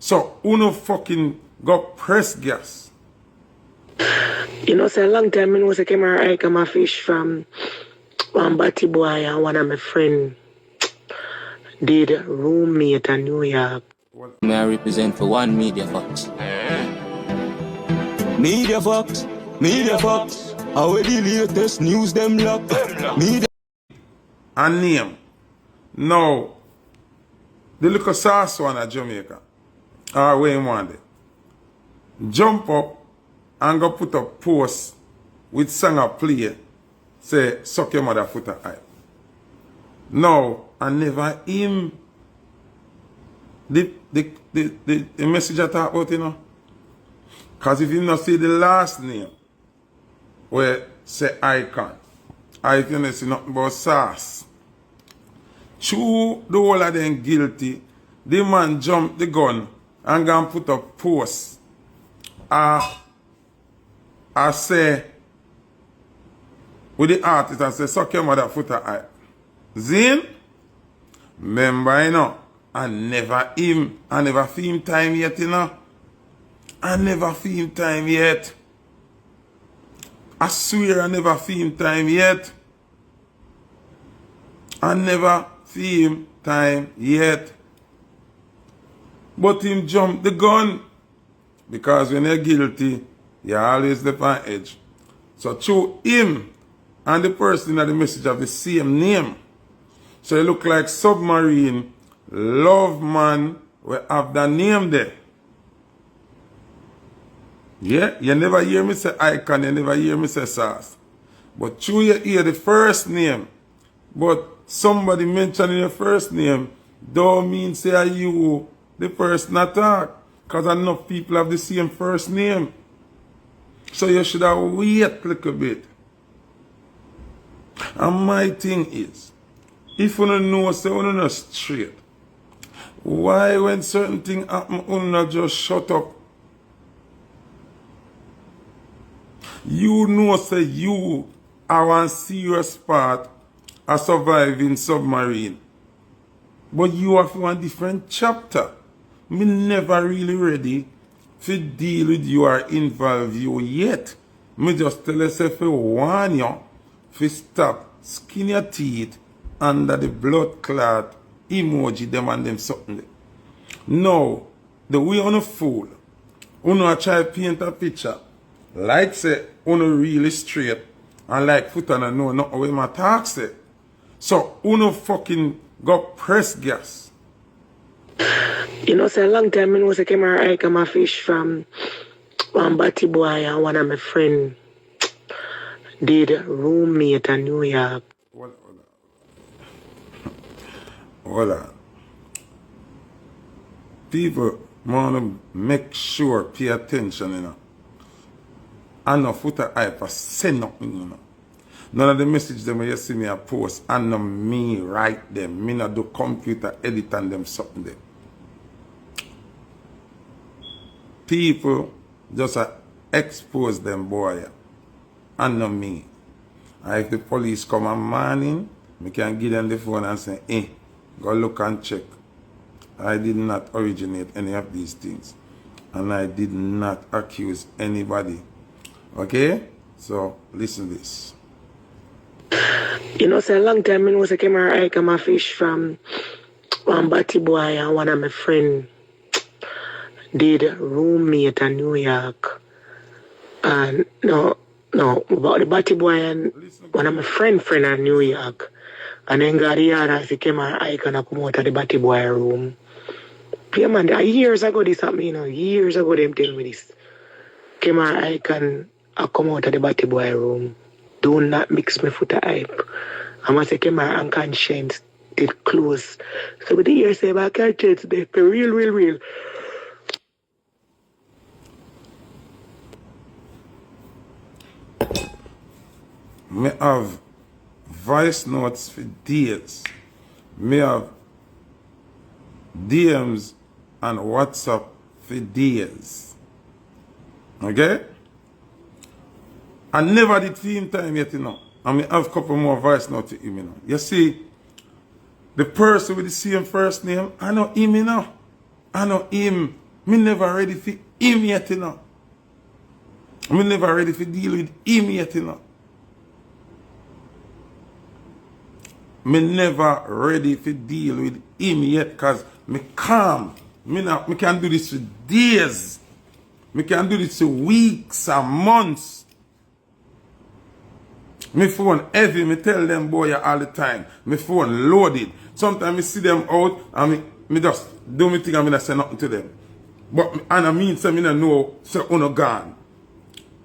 So, uno fucking got press gas. You know, say a long time, I know say Kemar I come a fish from one batty boy and one of my friend did roommate in New York. May I represent for one Media Fox? Media Fox, Media Fox. How the latest news them lock? Media And name. Now, the little sauce one at Jamaica, or where you want it, jump up and go put a post with song a play, say, suck your mother Foota eye. Now, I never him the message I talk about, you know. Because if you not see the last name, where say Highcon, I can see nothing but sauce. True, the whole of them guilty. The man jumped the gun and go and put a post. I say, with the artist, I say, suck your mother Foota eye. Zin? Remember, you know, I never feel him time yet, you know. I never feel him time yet. I swear I never feel him time yet. I never feel him time yet. But him jump the gun. Because when you're guilty, you always left on edge. So through him and the person that the message have the same name. So it look like Submarine, Love Man, we have the name there. Yeah, you never hear me say Highcon, you never hear me say Sauce. But through you hear the first name, but somebody mentioning your first name, don't mean say you the person attack. Because enough people have the same first name. So you should have wait a little bit. And my thing is, if you don't know, say you not straight. Why when certain things happen, you not just shut up? You know, say you are one serious part of surviving submarine. But you have one different chapter. Me never really ready to deal with you or involve you yet. Me just tell yourself to warn you to stop skin your teeth under the blood clot emoji them and them something. Now, the way on a fool, uno try paint a picture, like say uno really straight, and like Foota and know not way my talk say. So uno fucking got press gas. You know, say a long time I know say Kemar I come a fish from one batty boy and one of my friend did roommate in New York. Hold on. People want to make sure, pay attention, you know. And no Foota hype say nothing, you know. None of the message them when you see me a post, and no me write them. Me not do computer edit and them something there. People just expose them boy, and not me. And if the police come a morning, me can give them the phone and say, go look and check. I did not originate any of these things. And I did not accuse anybody. Okay? So, listen to this. You know, say a long time I know say Kemar I come a fish from one batty boy and one of my friend did roommate in New York. And no, about the batty boy and one of my friend in New York. And then got here and say Kemar I can come out of the batty boy room. Yeah, man, years ago this happened, you know, years ago them tell me this. Kemar I can come out of the batty boy room. Do not mix me Foota hype. I'm going to say Kemar and Konshens did close. So with the years say about Konshens, they real. Me have voice notes for days. Me have DMs and WhatsApp for days. Okay? I never did film time yet, you know. I mean, I have a couple more voice notes to him, you know. You see, the person with the same first name, I know him, you know. I know him. Me never ready for him yet, you know. Me never ready to deal with him yet, you know. Me never ready to deal with him yet because me calm. Me can do this for days. Me can do this for weeks and months. My phone heavy, me tell them boy all the time. My phone loaded. Sometimes me see them out and me just do me thing and me not say nothing to them. But and I mean say me not know say uno gone.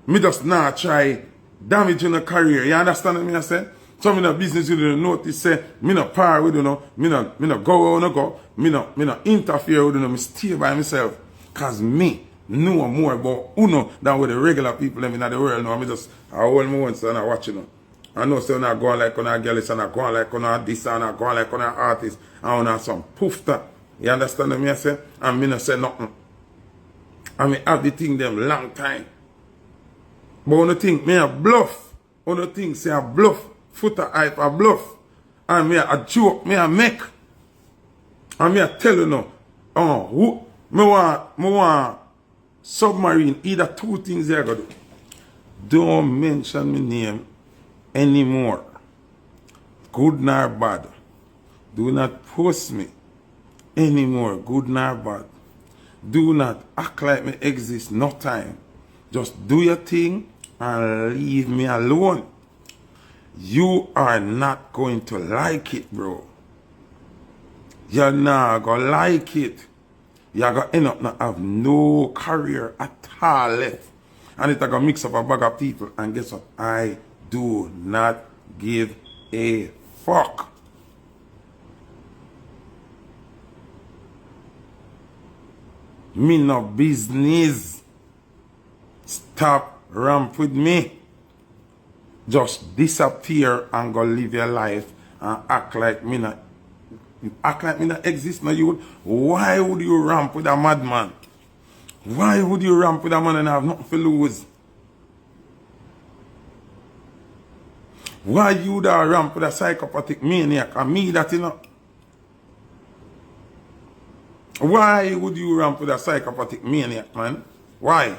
Me just not try damage in a career. You understand what I say? Some in the business you don't notice say me not par with you know, me not go where I go, me not interfere with you know, me stay by myself. Cause me know more about uno than with the regular people in the world now. Me just I hold my own so and I watch you know. I know so not going like on a girl and not going like on a this and not going like on an artist and on some poofta. You understand what I say? And me not say nothing. And me have the thing them long time. But on the thing, me a bluff. On the thing say a bluff. Foota hype a bluff. And me a joke, me a make. And me a tell you now, me want submarine, either two things there go do. Don't mention my name anymore. Good nor bad. Do not post me anymore, good nor bad. Do not act like me exist no time. Just do your thing and leave me alone. You are not going to like it, bro. You're not going to like it. You're going to end up not have no career at all left. And it's going to mix up a bag of people. And guess what? I do not give a fuck. Me no business. Stop ramp with me. Just disappear and go live your life and act like me not exist now. Why would you ramp with a madman? Why would you ramp with a man and have nothing to lose? Why you da ramp with a psychopathic maniac and me that you know? Why would you ramp with a psychopathic maniac, man? Why?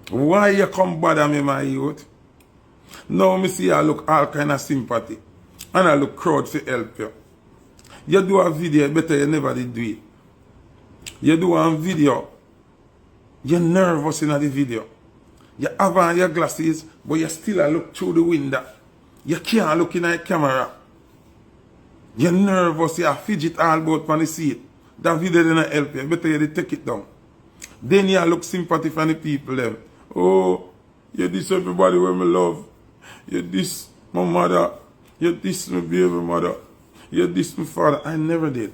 Why you come bother me, my youth? Now me see I look all kind of sympathy. And I look crowd to help you. You do a video, better you never did do it. You do a video, you're nervous in the video. You have on your glasses, but you still look through the window. You can't look in the camera. You're nervous, you fidget all about on the seat. That video didn't help you, better you take it down. Then you look sympathy from the people them. Oh, you diss everybody when me love. You diss my mother. You diss my baby mother. You diss my father. I never did.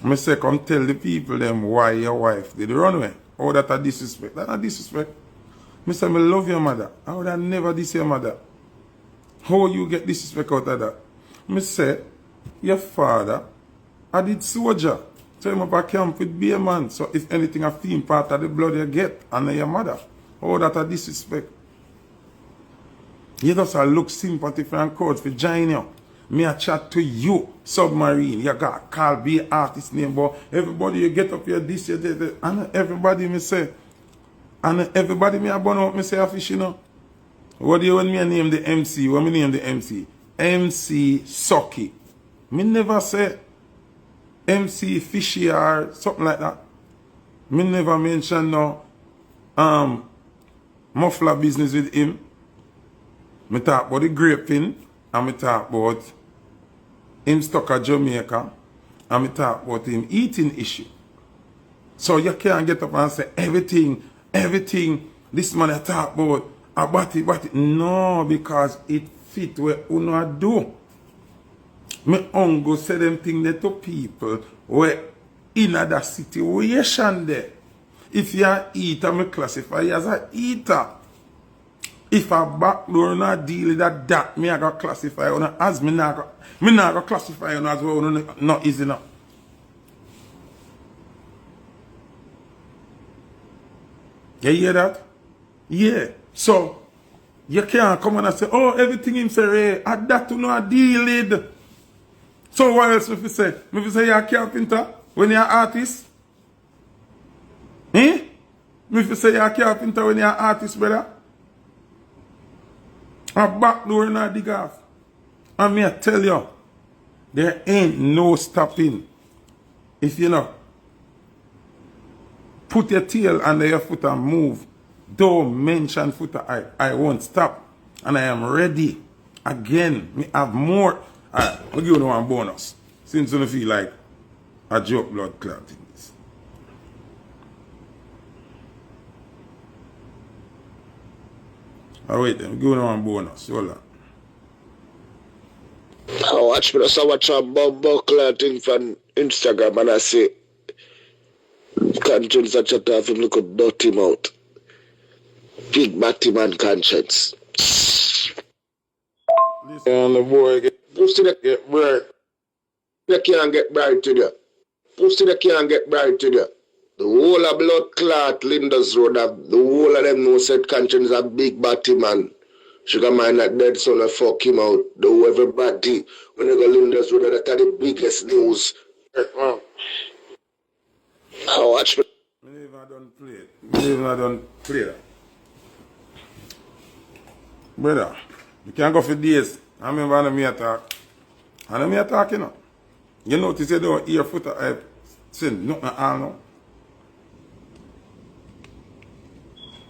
I say come tell the people them why your wife did run away. Oh, that a disrespect. That a disrespect. I say I love your mother. I would have never diss your mother. How you get disrespect out of that? I say your father I did soldier. So I'm up a camp with be a man. So if anything a theme part of the blood you get and your mother. Oh, that a disrespect. You just look sympathy for and courage for join you. Me a chat to you, submarine. You got call be an artist name, but everybody you get up here this, you did it. And everybody me say. And everybody me a burn out me say a fish, you know. What do you want me to name the MC? What me name the MC? MC Sucky. Me never say MC Fishy or something like that. Me never mention no muffler business with him. Me talk about the graping and me talk about him stuck at Jamaica and me talk about him eating issue. So you can't get up and say everything this man I talk about a body. No, because it fit what you do. Me uncle say them thing there to people where in that situation there. If you are eater, me classify you as a eater. If a backdoor not deal with that, me I got classify you as me not got classify you as well. Not easy enough. You hear that? Yeah. So you can't come on and say, oh, everything him say, hey, that to not deal with. So what else if you say? If you say you're a carpenter when you're an artist? Eh? If you say you're a carpenter when you're an artist, brother? A back door in a dig off. And me I tell you, there ain't no stopping. If you know, put your tail under your foot and move. Don't mention Foota. I won't stop. And I am ready. Again, me have more. Alright, we'll give you one bonus. Since you don't feel like a joke blood clot in this. Alright, wait then, we'll give you one bonus. Hold on. I watch me, so watch a buckler thing from Instagram and I say, Konshens a chat off him look a dirty mouth. Big batty man Konshens. And the boy get pussy that get bright. They can't get bright to you. Pussy that can't get bright to you. The whole of blood clot Linda's road, the whole of them know said Konshens a big batty man. Sugar man that dead son of fuck him out. The whole everybody when they go Linda's road, that's the biggest news. I watch me. I never done play it. I never done play that. Brother, you can't go for days. I remember when me attack. And me attack, you know. You notice you don't hear Foota I sing nothing at all now.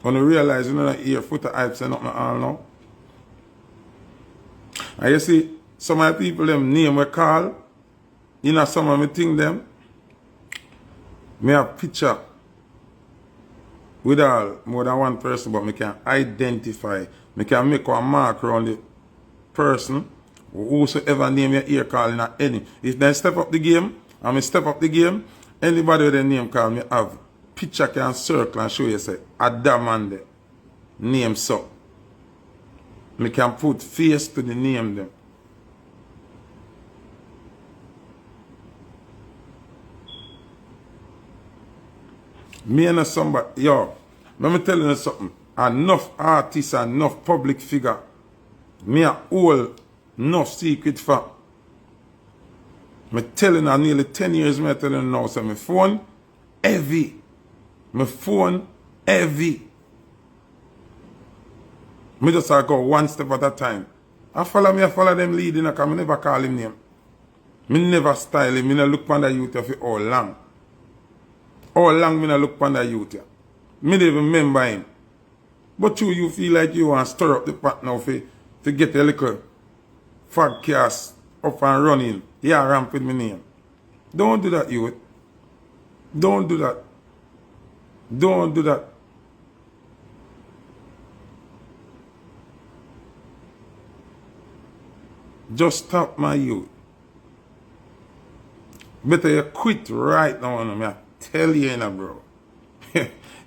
When you realize you don't hear Foota I say nothing at all now. And you see, some of the people them name we call, you know some of me think them, me have picture with all more than one person, but me can identify, me can make a mark around the person, whosoever name you hear calling at any. If they step up the game, and me step up the game, anybody with their name call me have picture can circle and show you say, Adam and the name so. Me can put face to the name them. Me and somebody, yo, let me tell you something. Enough artists, enough public figure. Me a hold enough secret for. Me telling her nearly 10 years, me telling her now, so my phone heavy. My phone heavy. Me just go one step at a time. I follow them leading, because I never call him name. Me never style him, me no look on the youth for all long. All long me no look on the youth. Me don't even remember him. But you feel like you want to stir up the pot now to get a little podcast up and running. Yeah, ramp with my name. Don't do that, youth. Don't do that. Don't do that. Just stop my youth. Better you quit right now, I tell you, bro.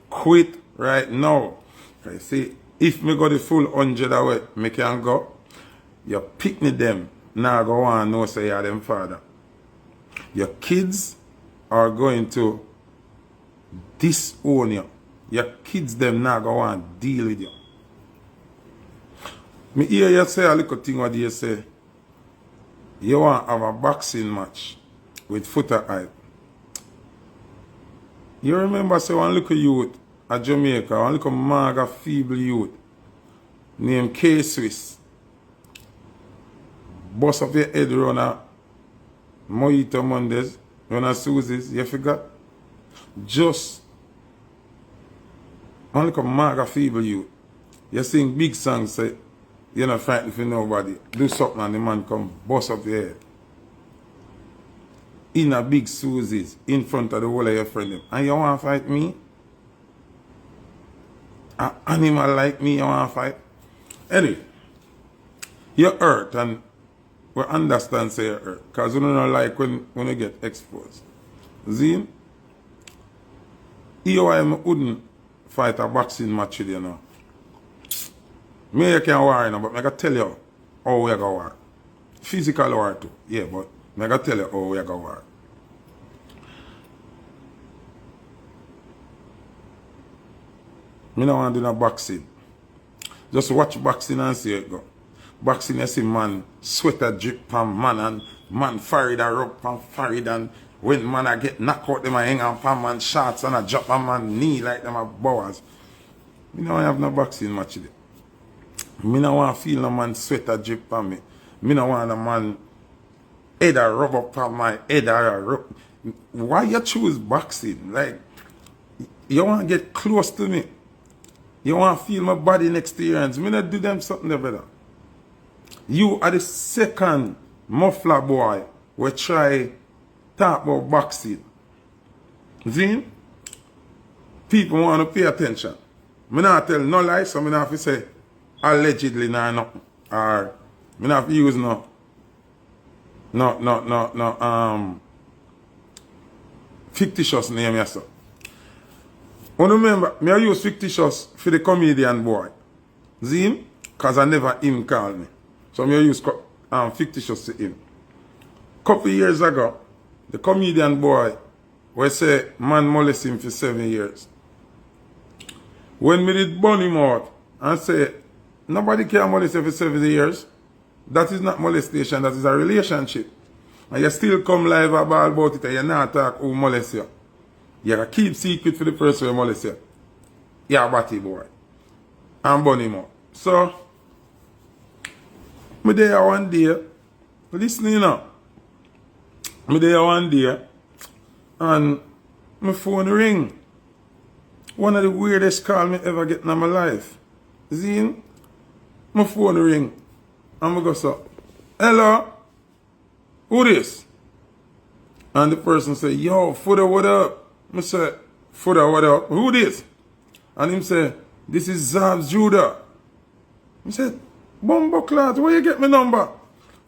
Quit right now. I see, if me go the full 100 away, me can go. You pick me them, now go on no say you're them father. Your kids are going to disown you. Your kids them now go on deal with you. Me hear you say a little thing what you say. You want to have a boxing match with Foota hype. You remember say one little youth at Jamaica, one little maga feeble youth named K Swiss. Bust up your head run a Mojito Mondays, run a Susie's, you forgot? Just one little maga feeble youth. You sing big songs say, you're not frightened for nobody. Do something and the man come bust up your head. In a big Susie's, in front of the whole of your friend. And you want to fight me? An animal like me, you want to fight? Anyway, you're hurt and we understand say you're hurt. Because you don't like when you get exposed. See? You wouldn't fight a boxing match with you now. Me you can war, but I can tell you how we go war. Physical war too, yeah, but I can tell you how we go war. I don't want to do no boxing. Just watch boxing and see it go. Boxing, you see man, sweat a drip from man and Man forehead a rub pan forehead, and when man I get knocked out, them I hang on pan man shots and I drop on man knee like them a bowers. Me no have no boxing match today. Me no want to feel no man sweat a drip on me. Me no want a man head a rub up on my head or a rub. Why you choose boxing? Like, you want to get close to me. You want to feel my body next to your hands. Me not do them something there, brother. You are the second muffler boy we try talk about boxing. See? People want to pay attention. Me not tell no lie, so me not have to say allegedly nor nothing. Or me not have to use no fictitious name yourself. You remember, me I use fictitious for the comedian boy. See him? Because I never him call me. So me I use fictitious to him. Couple years ago, the comedian boy we say man molest him for 7 years. When me did burn him out and say nobody can molest you for 7 years, that is not molestation, that is a relationship. And you still come live about it and you not talk who molest you. You gotta keep secret for the person who molest you. You're a batty boy. And burn him out. So, me there one day, listen you know. Me there one day, and my phone ring. One of the weirdest calls me ever get in my life. See? My phone ring. And I go so, hello? Who this? And the person say, yo, Foota, what up? I say, Foota, what up? Who this? And him say, this is Zabs Judah. I said, Bumbo Clat, where you get my number?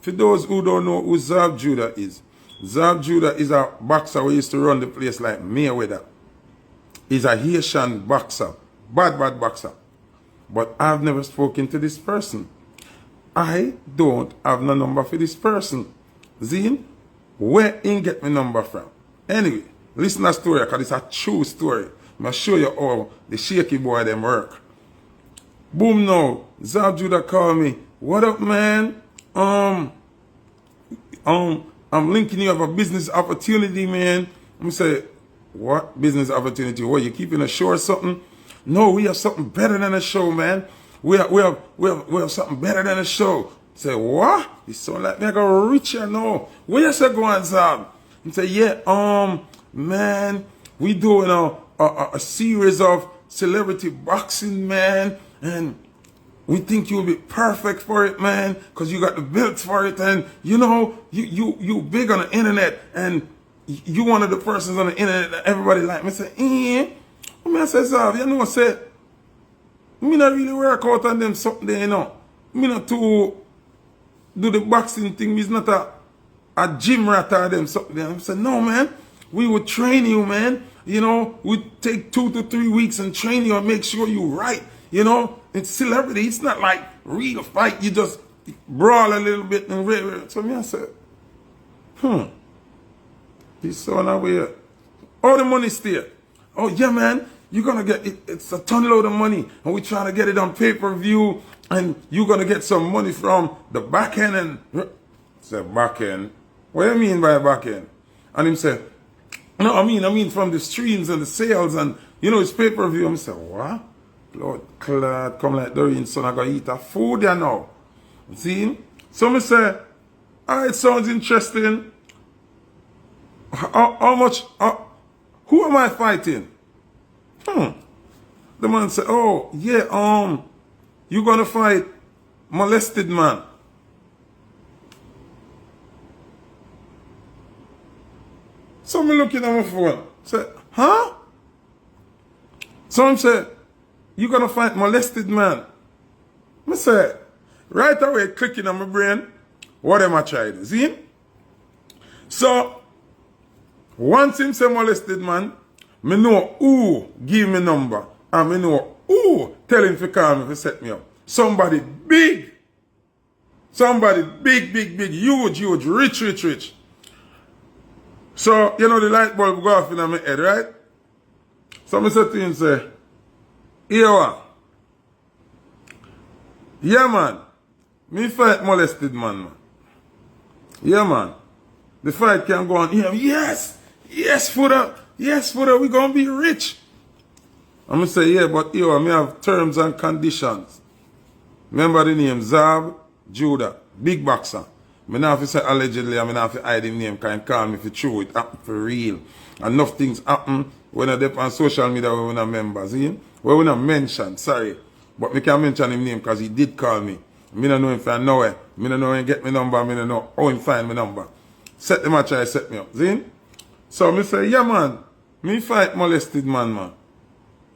For those who don't know who Zab Judah is a boxer who used to run the place like Mayweather. He's a Haitian boxer. Bad boxer. But I've never spoken to this person. I don't have no number for this person. Zine, where he get my number from? Anyway, listen to the story because it's a true story. I'll show you how the shaky boy them work. Boom now, Zab Judah call me. What up, man? I'm linking you up a business opportunity, man. I say, what business opportunity? What, you keeping a show or something? No, we have something better than a show, man. We have something better than a show. I say, what? You sound like me I go richer now. Where you say go on, Zab? I say, yeah, man, we doing a series of celebrity boxing, man, and we think you'll be perfect for it, man, because you got the belts for it, and you know, you big on the internet, and you one of the persons on the internet that everybody like. I say, I say, Zav, you know, I say, me not really work out on them something there, you know. Me not to do the boxing thing, me's not a gym rat or them something there. I say, no, man, we would train you, man. You know, we'd take 2 to 3 weeks and train you and make sure you right. You know, it's celebrity. It's not like real fight. You just brawl a little bit and so me I said, this son away. All the money still. Oh yeah, man, you're gonna get it. It's a ton load of money, and we trying to get it on pay-per-view, and you're gonna get some money from the back end. And I said, back end? What do you mean by back end? And him said, no, I mean from the streams and the sales, and you know it's pay-per-view. I said, what? Lord, Clad, come like Doreen, son, I gotta eat a food there now. See? So I say, it sounds interesting. How much, who am I fighting? The man said, oh, yeah, you gonna fight molested man. So me looking at my phone, say, huh? So I said, you gonna fight molested man? I say, right away clicking on my brain, what am I trying? See? So, once him say molested man, me know who give me number, and me know who tell him to call me to set me up. Somebody big, huge, rich. So, you know the light bulb go off in my head, right? So I said to him, say, here, yeah, man. Me fight molested man. Yeah, man. the fight can go on. Yes, Foota, we gonna be rich. I'm gonna say, yeah, but yo, I have terms and conditions. Remember the name Zab Judah, big boxer. I don't have to say allegedly, I don't have to hide him name, can call me for true, it happen for real. Enough things happen when I dep on social media when we not members, see? When we not mention, sorry. But me can mention him name because he did call me. I don't know him from nowhere. I don't know when he get my number, I don't know how he find my number. Set the match, I set me up, see? So me say, yeah man, me fight molested man.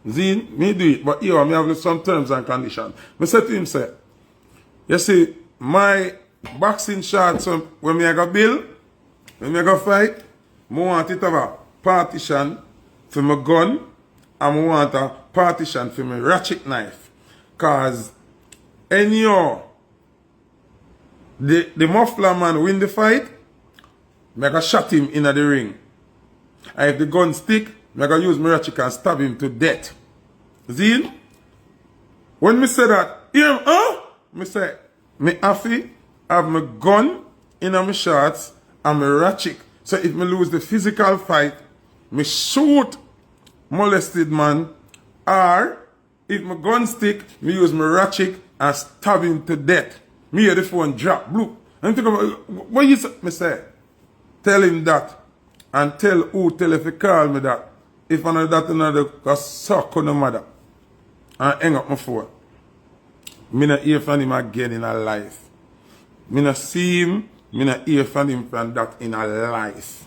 See, me do it, but yo, me have some terms and conditions. Me say to him, say, you see, my boxing shots when me I go bill, when me I go fight, I want it to have a partition for my gun, and I want a partition for my ratchet knife. Cause anyhow, the muffler man win the fight, I go shot him in the ring. And if the gun stick, I go use my ratchet and stab him to death. See? When me say that, me say, me have to have my gun in my shorts and my ratchet. So if me lose the physical fight, me shoot molested man, or if my gun stick, me use my ratchet and stab him to death. Me hear the phone drop, bloop. And think about, what you say? Me say, tell him that. And tell if he call me that. If another, cause suck on the mother. And hang up my phone. Me not hear from him again in a life. Me not see him, me not hear from him from that in a life.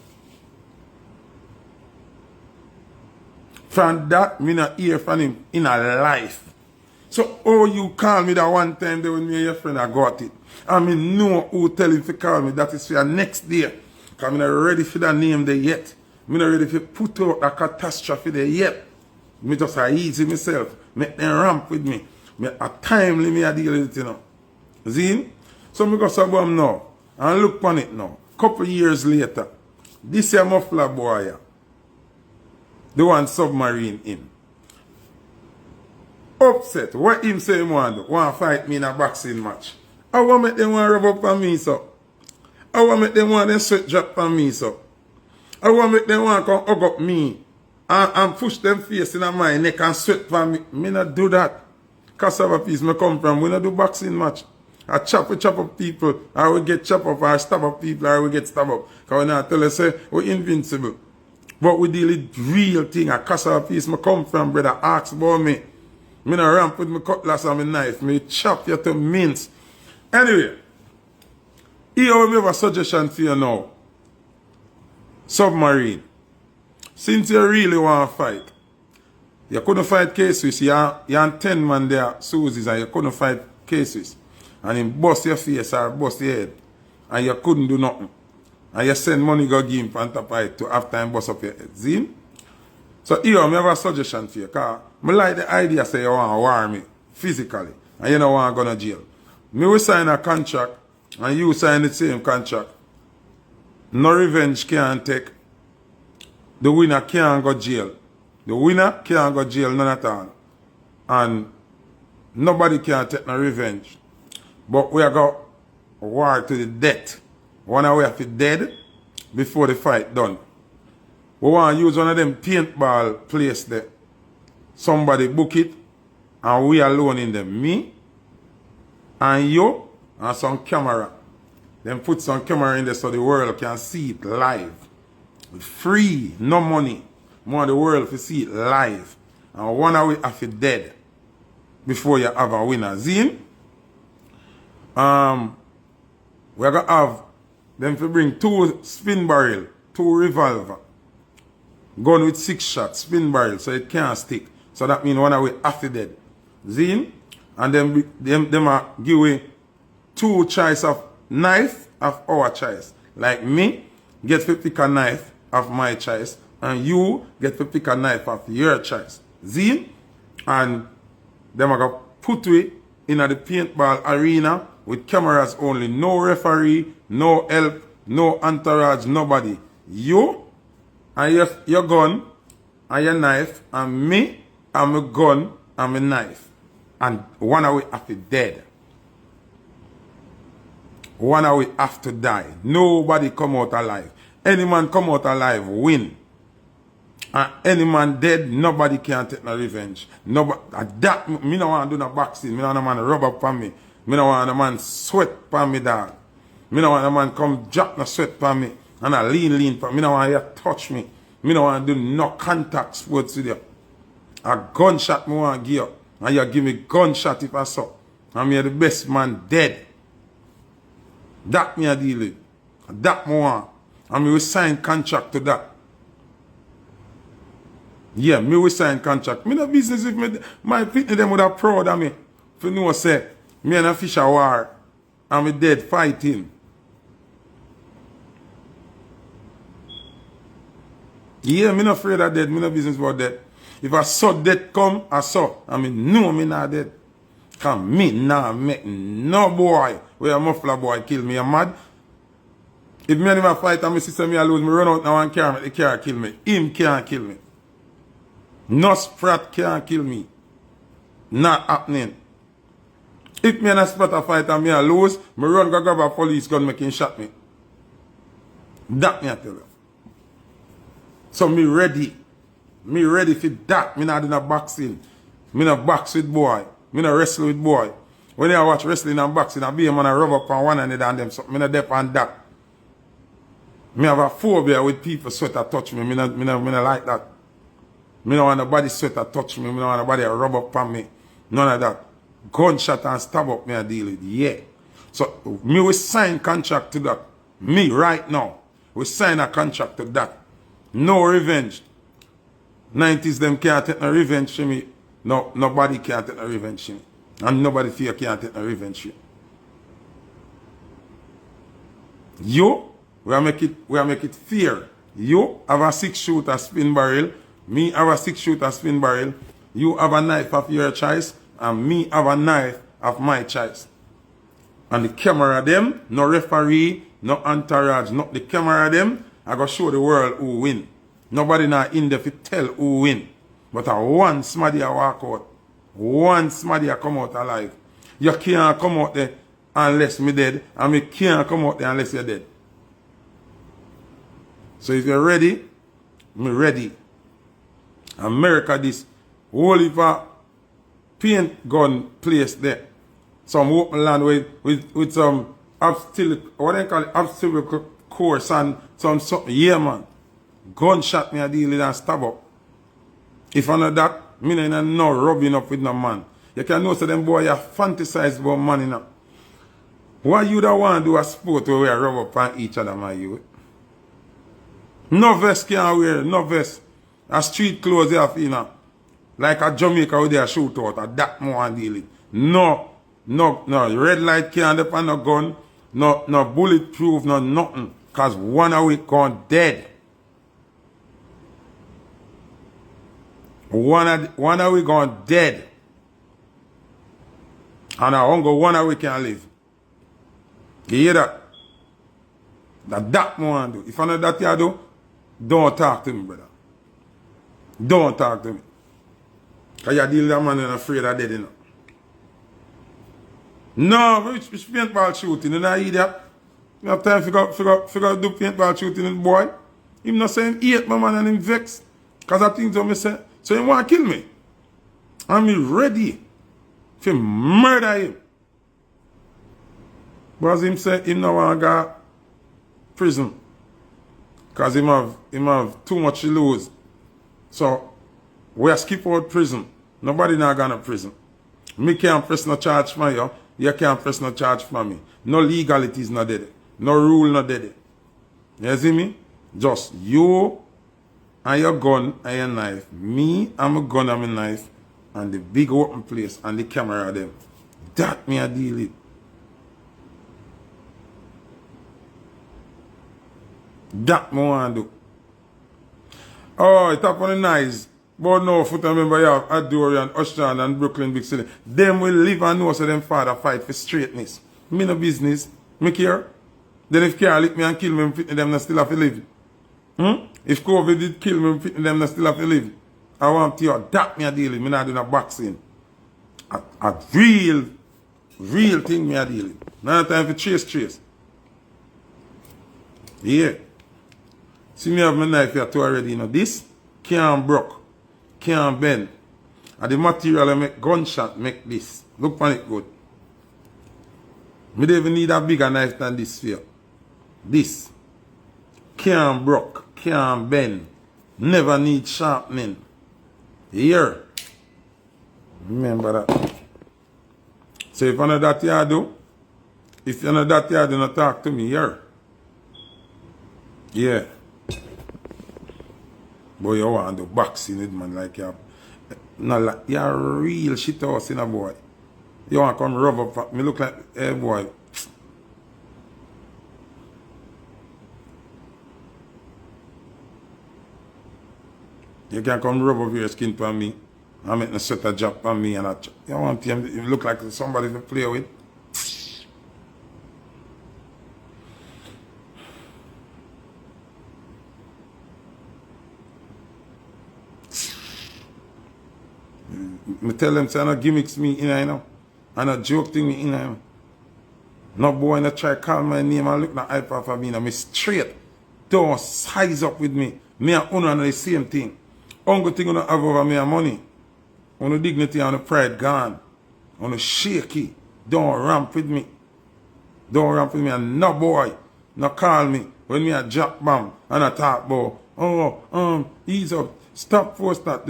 From that, me not hear from him in a life. So, you call me that one time there when me and your friend I got it. And me know who tell him to call me, that is for your next day. Because I'm not ready for that name there yet. I'm not ready for put out a catastrophe there yet. Me just easy myself. Make them ramp with me. A timely me I deal with it, you know. See? So me go sabam now. And look on it now. Couple years later. This here muffler boy here. The one submarine him. Upset. What him say him want to do? Want to fight me in a boxing match. I want to make them want to rub up on me, so. I want to make them want to sweat drop on me, so. I want to make them want to come hug up me. And push them face in my neck and sweat for me. Me not do that. Cassava piece me come from. We not do boxing match. I chop up people. I will get chop up or stab up people. I will get stab up. Because when I tell you say we're invincible. But we deal with real thing. A cassava piece me come from, brother. Ask about me. Me not ramp with my cutlass and my knife. Me chop you to mince. Anyway. Here we have a suggestion for you now. Submarine. Since you really want to fight, you couldn't fight cases. You have 10 man there, Susie's, and you couldn't fight cases. And him bust your face or bust your head. And you couldn't do nothing. And you send money go give him on top of it to have time bust up your head. See? So here, I have a suggestion for you. Because I like the idea say you want to war me physically. And you don't want to go to jail. Me will sign a contract. And you sign the same contract. No revenge can take. The winner can't go jail. The winner can't go jail, none at all. And nobody can take no revenge. But we are going war to the death. One of we have to dead before the fight done. We want to use one of them paintball place there. Somebody book it and we alone in them. Me and you and some camera. Then put some camera in there so the world can see it live. Free, no money. More the world to see it live. And one of we have to dead before you have a winner. Zine? We're going to have them to bring 2 spin barrel, 2 revolver. Gun with 6 shots, spin barrel, so it can't stick. So that means one of we have to dead. Zine? And then them are give away 2 choice of knife of our choice. Like me, get to pick a knife of my choice, and you get to pick a knife of your choice. See? And them are going to put it in the paintball arena with cameras only. No referee, no help, no entourage, nobody. You and your gun and your knife, and me and my gun and my knife. And one of we have to dead. one of we have to die. Nobody come out alive. Any man come out alive, win. And any man dead, nobody can take no revenge. Nobody, that, me no want to do no boxing. Me no want a man rub up on me. Me no want a man sweat on me, dog. Me no want a man come drop no sweat on me. And a lean on me. Me no want you touch me. Me no want to do no contact sports with you. A gunshot me want to give you. And you give me gunshot if I saw. And me the best man dead. That me a deal with. That me want. And me will sign contract to that. Yeah, me will sign contract. Me no business if me, my pitney them would have proud of me. If you know say, me and a fish a war. And me dead fighting. Yeah, me not afraid of dead. Me no business about dead. If I saw death come, I saw. I mean, no, me not dead. Cause me nah make no boy where a muffler boy kill me. You mad? If me and him a fight and my sister me a lose, me run out now and car, the car kill me. Him can't kill me. No sprat can't kill me. Not happening. If me and a sprat a fight and me a lose, me run go grab a police gun make him shot me. That me I tell you. So me ready. Me ready for that. Me not do no boxing. Me not box with boy. Me not wrestle with boy. When I watch wrestling and boxing, I be a man a rub up on one and and them. So me not dep on that. Me have a phobia with people sweat to touch me. Me not like that. Me don't want nobody sweat to touch me. Me don't want nobody a rub up on me. None of that. Gunshot and stab up me a deal with. Yeah. So me will sign contract to that. Me right now. We sign a contract to that. No revenge. 90s them can't take no revenge for me. No, nobody can't take no revenge for me. And nobody fear can't take no revenge for me. You, we make it fair. You have a 6-shooter spin barrel. Me have a 6-shooter spin barrel. You have a knife of your choice. And me have a knife of my choice. And the camera them, no referee, no entourage, not the camera them, I go show the world who win. Nobody not in there to tell who win. But one smaddy a walk out. One smaddy a come out alive. You can't come out there unless me dead. And me can't come out there unless you're dead. So if you're ready, me ready. America this whole heap of paint gun place there. Some open land with some obstacle, what they call it, obstacle course and some something. Yeah man. Gunshot me a deal with and stab up. If I know that, me no rubbing up with no man. You can know so them boy you fantasize about money now. Why you don't want to do a sport where we rub up on each other, my youth? No vest can't wear, no vest. A street clothes you have, you know. Like a Jamaica with their shoot out, a that more deal with. No, red light can't depend on no gun, no bulletproof, no nothing. Cause one of we gone dead. One of we gone dead. And I won't go one of we can live. You hear that? That more do. If I know that you do, don't talk to me, brother. Don't talk to me. Because you deal with that man and afraid of dead, you know. No, which paintball shooting, you know, idiot. You have time to figure do paintball shooting with the boy. Him not saying he hate my man and him vex. Because I think so me say, so he want to kill me. I'm ready to murder him. Because him say him no want to go to prison. Because him have too much to lose. So we are skip out prison. Nobody not going to prison. Me can't press no charge for you. You can't press no charge for me. No legalities not dead. No rule not dead. You see me? Just you and your gun and your knife. Me and my gun and my knife. And the big open place and the camera them. That me a deal with. That me want to do. Oh, it up on the nice. But no, Foota member you have Adorian, Ocean and Brooklyn Big City. Them will live and know so them father fight for straightness. Me no business. Me care. Then if care lick me and kill me, them not still have to live. If COVID did kill me, them not still have to live. I want to hear that me a deal with. Me not do no boxing. A real thing me a deal with. Not time for chase. Yeah. See me have my knife here too already, you know. This can't broke, can't bend. And the material I make gunshot make this. Look on it good. Me don't even need a bigger knife than this here. This. Can't broke, can't bend. Never need sharpening. Here. Remember that. So if you know that you do, if you know that you do not talk to me here. Yeah. Boy, you want to do boxing with man like you. No, like you're a real shit house in a boy. You want to come rub up me look like, hey boy. You can come rub up your skin for me. I make a set a job on me and you want him to look like somebody to play with. Me tell them say no gimmicks me in, you know. And a joke thing me in, you know. No boy no try call my name and look na hyper for me, you know. Me straight. Don't size up with me. Me and Uno are the same thing. Only thing you have over me and money. On dignity and pride gone. On shaky. Don't ramp with me. Don't ramp with me. And no boy, no call me when me a drop bomb and I talk about, oh, ease up, stop force that.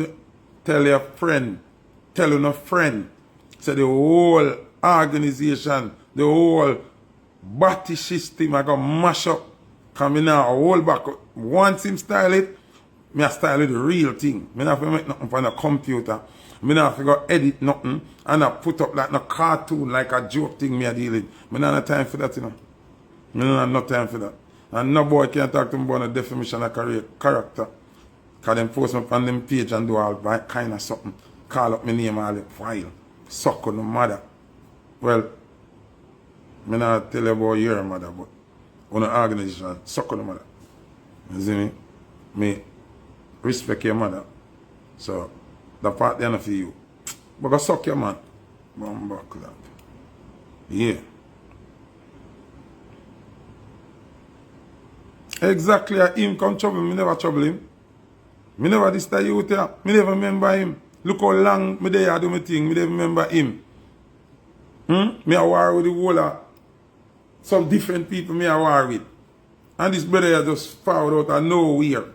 Tell your friend, tell your friend. So the whole organization, the whole body system I got mash up. Come in now, hold back. Once him style it, me a style it the real thing. Me not have to make nothing on a computer. Me not have to go edit nothing and I put up like no cartoon, like a joke thing me a deal with. Me not have time for that, you know. Me not have no time for that. And no boy can talk to me about a definition of character. Because them post me on them page and do all kind of something. Call up my name all the while. Suck on the mother. Well, me not tell you about your mother, but on the organization, suck on the mother. You see me? Me respect your mother. So, the part there for you. But go suck your man. Bumbuck that. Yeah. Exactly, him come trouble, me never trouble him. Me never this the youth here. Me never remember him. Look how long me there do my thing. Me never remember him. Me a war with the whole of some different people me a war with. And this brother just forward out of nowhere.